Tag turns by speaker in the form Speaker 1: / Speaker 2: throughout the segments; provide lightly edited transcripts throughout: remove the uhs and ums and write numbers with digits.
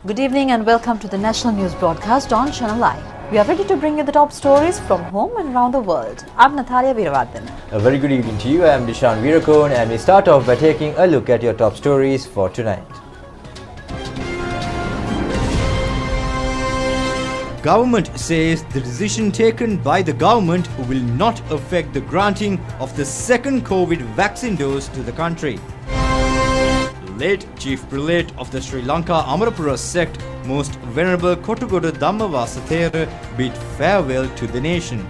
Speaker 1: Good evening and welcome to the national news broadcast on ChannelEye. We are ready to bring you the top stories from home and around the world. I'm Natalia Veeravardhan.
Speaker 2: A very good evening to you. I am Dishan Veerakone and we start off by taking a look at your top stories for tonight.
Speaker 3: Government says the decision taken by the government will not affect the granting of the second COVID vaccine dose to the country. Late Chief Prelate of the Sri Lanka Amarapura sect, Most Venerable Kotugoda Dhammavasa Thera, bid farewell to the nation.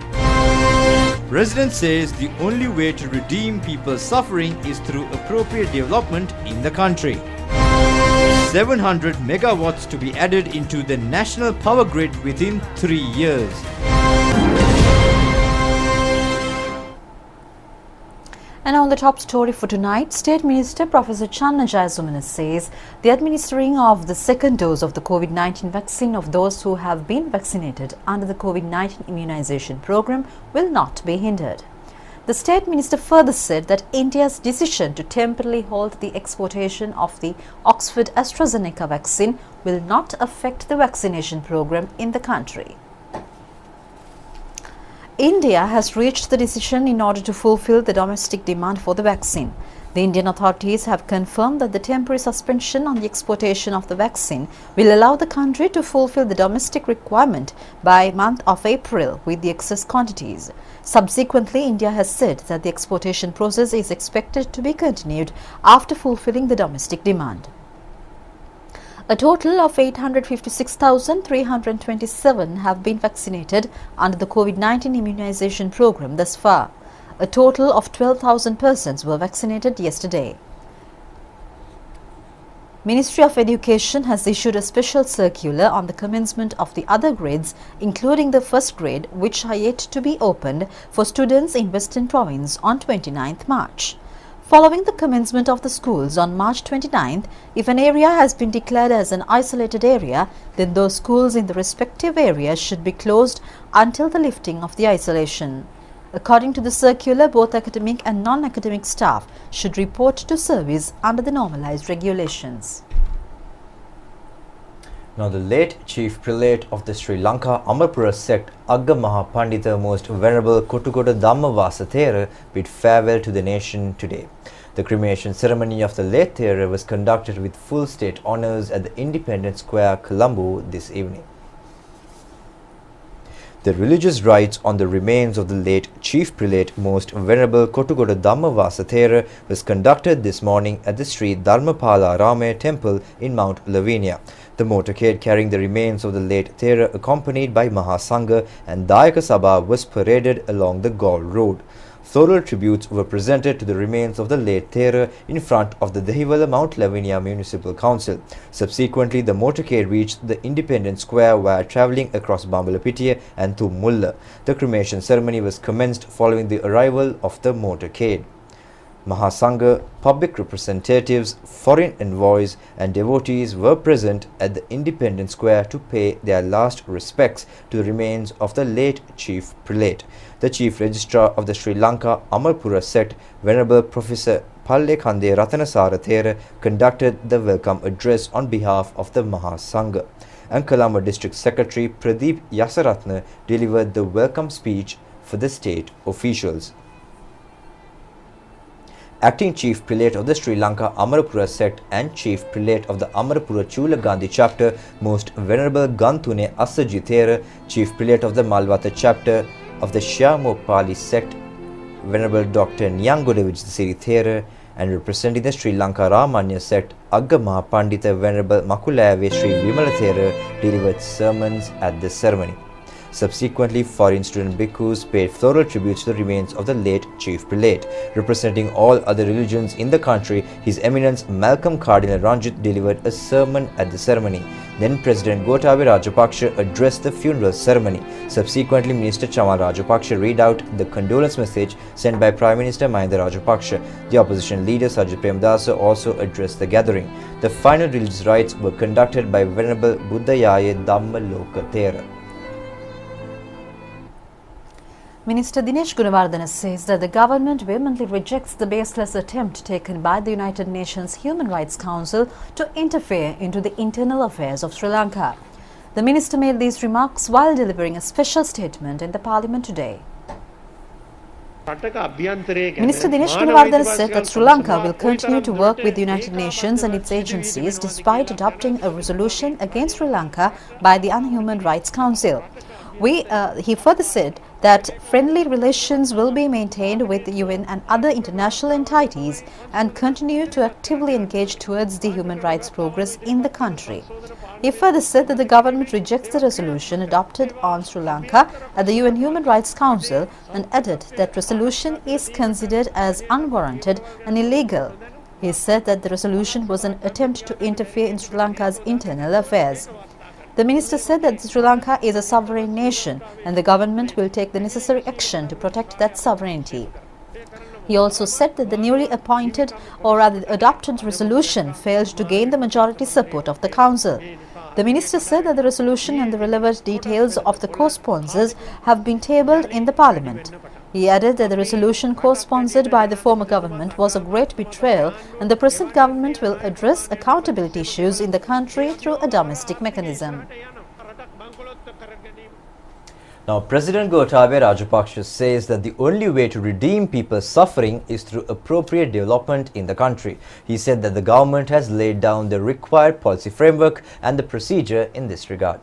Speaker 3: President says the only way to redeem people's suffering is through appropriate development in the country. 700 megawatts to be added into the national power grid within 3 years.
Speaker 1: And on the top story for tonight, State Minister Professor ChannelEye Rupavahini says the administering of the second dose of the COVID-19 vaccine of those who have been vaccinated under the COVID-19 immunization program will not be hindered. The State Minister further said that India's decision to temporarily halt the exportation of the Oxford AstraZeneca vaccine will not affect the vaccination program in the country. India has reached the decision in order to fulfill the domestic demand for the vaccine. The Indian authorities have confirmed that the temporary suspension on the exportation of the vaccine will allow the country to fulfill the domestic requirement by month of April with the excess quantities. Subsequently, India has said that the exportation process is expected to be continued after fulfilling the domestic demand. A total of 856,327 have been vaccinated under the COVID-19 immunization program thus far. A total of 12,000 persons were vaccinated yesterday. Ministry of Education has issued a special circular on the commencement of the other grades, including the first grade, which are yet to be opened for students in Western Province on 29th March. Following the commencement of the schools on March 29th, if an area has been declared as an isolated area, then those schools in the respective areas should be closed until the lifting of the isolation. According to the circular, both academic and non-academic staff should report to service under the normalized regulations.
Speaker 2: Now, the late Chief Prelate of the Sri Lanka Amarapura sect, Agga Mahapandita Most Venerable Kotugoda Dhammavasa Thera, bid farewell to the nation today. The cremation ceremony of the late Thera was conducted with full state honours at the Independence Square, Colombo this evening. The religious rites on the remains of the late Chief Prelate Most Venerable Kotugoda Dhammavasa Thera was conducted this morning at the Sri Dharmapala Rame temple in Mount Lavinia. The motorcade carrying the remains of the late Thera, accompanied by Mahasangha and Dayaka Sabha, was paraded along the Gaul Road. Floral tributes were presented to the remains of the late Thera in front of the Dehiwala Mount Lavinia Municipal Council. Subsequently, the motorcade reached the Independence Square while travelling across Bambalapitiya and Thumulla. The cremation ceremony was commenced following the arrival of the motorcade. Mahasangha, public representatives, foreign envoys and devotees were present at the Independence Square to pay their last respects to the remains of the late Chief Prelate. The Chief Registrar of the Sri Lanka Amarapura sect, Venerable Professor Pallekande Ratanasara Thera, conducted the welcome address on behalf of the Mahasangha. And Colombo District Secretary Pradeep Yasaratne delivered the welcome speech for the state officials. Acting Chief Prelate of the Sri Lanka Amarapura sect and Chief Prelate of the Amarapura Chula Gandhi chapter, Most Venerable Gantune Assaji Thera, Chief Prelate of the Malwata chapter of the Shyamopali sect, Venerable Dr. Nyangodevich Siri Thera, and representing the Sri Lanka Ramanya sect, Agga Mahapandita Venerable Makulave Sri Vimala Thera delivered sermons at the ceremony. Subsequently, foreign student bhikkhus paid floral tributes to the remains of the late Chief Prelate. Representing all other religions in the country, His Eminence Malcolm Cardinal Ranjit delivered a sermon at the ceremony. Then President Gotabaya Rajapaksa addressed the funeral ceremony. Subsequently, Minister Chamal Rajapaksa read out the condolence message sent by Prime Minister Mahinda Rajapaksa. The opposition leader Sajid Premdasa also addressed the gathering. The final religious rites were conducted by Venerable Buddhayaya Dhammaloka Thera.
Speaker 1: Minister Dinesh Gunawardena says that the government vehemently rejects the baseless attempt taken by the United Nations Human Rights Council to interfere into the internal affairs of Sri Lanka. The minister made these remarks while delivering a special statement in the parliament today. Minister Dinesh Gunawardena said that Sri Lanka will continue to work with the United Nations and its agencies despite adopting a resolution against Sri Lanka by the UN Rights Council. He further said that friendly relations will be maintained with the UN and other international entities and continue to actively engage towards the human rights progress in the country. He further said that the government rejects the resolution adopted on Sri Lanka at the UN Human Rights Council and added that resolution is considered as unwarranted and illegal. He said that the resolution was an attempt to interfere in Sri Lanka's internal affairs. The minister said that Sri Lanka is a sovereign nation and the government will take the necessary action to protect that sovereignty. He also said that the newly appointed or rather adopted resolution failed to gain the majority support of the council. The minister said that the resolution and the relevant details of the co-sponsors have been tabled in the parliament. He added that the resolution co-sponsored by the former government was a great betrayal and the present government will address accountability issues in the country through a domestic mechanism.
Speaker 2: Now, President Gotabaya Rajapaksa says that the only way to redeem people's suffering is through appropriate development in the country. He said that the government has laid down the required policy framework and the procedure in this regard.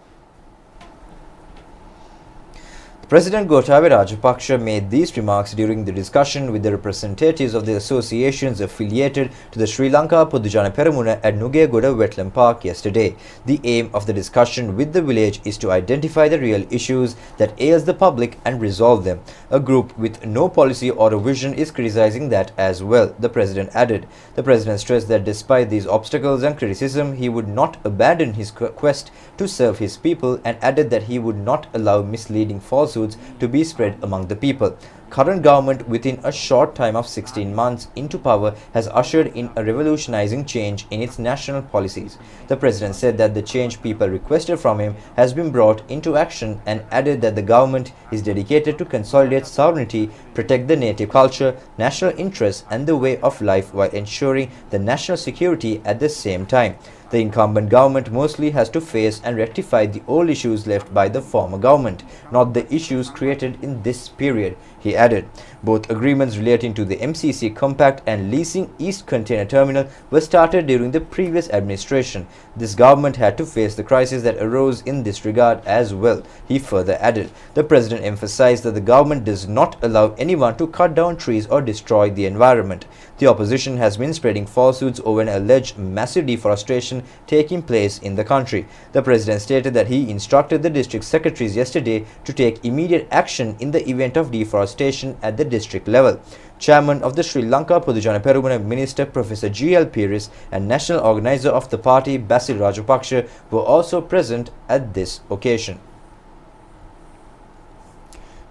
Speaker 2: President Gotabaya Rajapaksa made these remarks during the discussion with the representatives of the associations affiliated to the Sri Lanka Podujana Peramuna at Nugegoda Wetland Park yesterday. The aim of the discussion with the village is to identify the real issues that ails the public and resolve them. A group with no policy or a vision is criticizing that as well, the President added. The President stressed that despite these obstacles and criticism, he would not abandon his quest to serve his people and added that he would not allow misleading falsehoods to be spread among the people. Current government within a short time of 16 months into power has ushered in a revolutionizing change in its national policies. The President said that the change people requested from him has been brought into action and added that the government is dedicated to consolidate sovereignty, protect the native culture, national interests and the way of life while ensuring the national security at the same time. The incumbent government mostly has to face and rectify the old issues left by the former government, not the issues created in this period, he added. Both agreements relating to the MCC Compact and leasing East Container Terminal were started during the previous administration. This government had to face the crisis that arose in this regard as well, he further added. The President emphasized that the government does not allow anyone to cut down trees or destroy the environment. The opposition has been spreading falsehoods over an alleged massive deforestation taking place in the country. The President stated that he instructed the district secretaries yesterday to take immediate action in the event of deforestation at the district level. Chairman of the Sri Lanka Podujana Peramuna Minister Professor G.L. Peiris and national organizer of the party Basil Rajapaksa were also present at this occasion.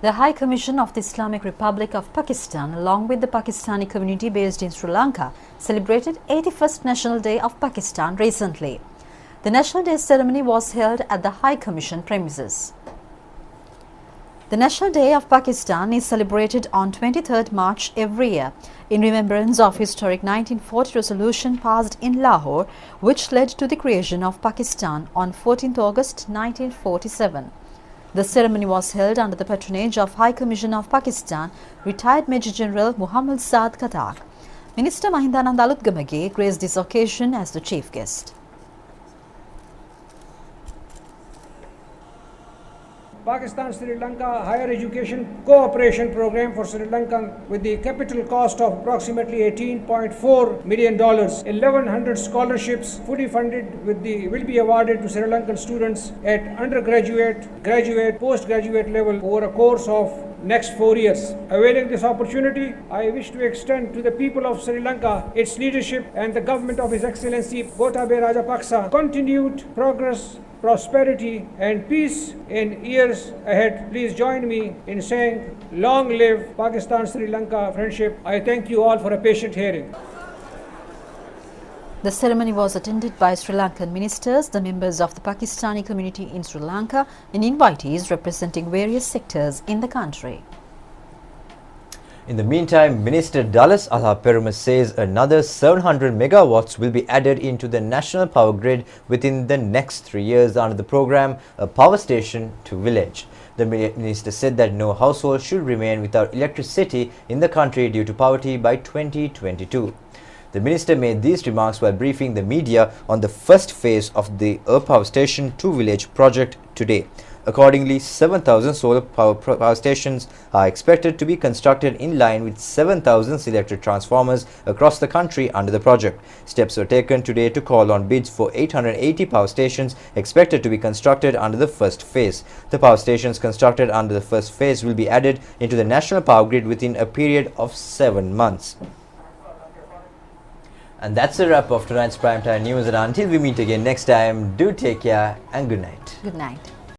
Speaker 1: The High Commission of the Islamic Republic of Pakistan, along with the Pakistani community based in Sri Lanka, celebrated 81st National Day of Pakistan recently. The National Day ceremony was held at the High Commission premises. The National Day of Pakistan is celebrated on 23rd March every year in remembrance of historic 1940 resolution passed in Lahore, which led to the creation of Pakistan on 14th August 1947. The ceremony was held under the patronage of High Commission of Pakistan, retired Major General Muhammad Saad Khattak. Minister Mahindanand Alutgamage graced this occasion as the chief guest.
Speaker 4: Pakistan Sri Lanka Higher Education Cooperation Program for Sri Lanka with the capital cost of approximately $18.4 million. 1,100 scholarships fully funded will be awarded to Sri Lankan students at undergraduate, graduate, postgraduate level over a course of next 4 years. Availing this opportunity, I wish to extend to the people of Sri Lanka, its leadership and the government of His Excellency Gotabaya Rajapaksa continued progress, prosperity and peace in years ahead. Please join me in saying, long live Pakistan-Sri Lanka friendship. I thank you all for a patient hearing.
Speaker 1: The ceremony was attended by Sri Lankan ministers, the members of the Pakistani community in Sri Lanka and invitees representing various sectors in the country.
Speaker 2: In the meantime, Minister Dallas Alha says another 700 megawatts will be added into the national power grid within the next 3 years under the program A Power Station to Village. The minister said that no household should remain without electricity in the country due to poverty by 2022. The minister made these remarks while briefing the media on the first phase of the A Power Station to Village project today. Accordingly, 7,000 solar power stations are expected to be constructed in line with 7,000 selected transformers across the country under the project. Steps were taken today to call on bids for 880 power stations expected to be constructed under the first phase. The power stations constructed under the first phase will be added into the national power grid within a period of 7 months. And that's a wrap of tonight's Primetime News, and until we meet again next time, do take care and good night.
Speaker 1: Good night.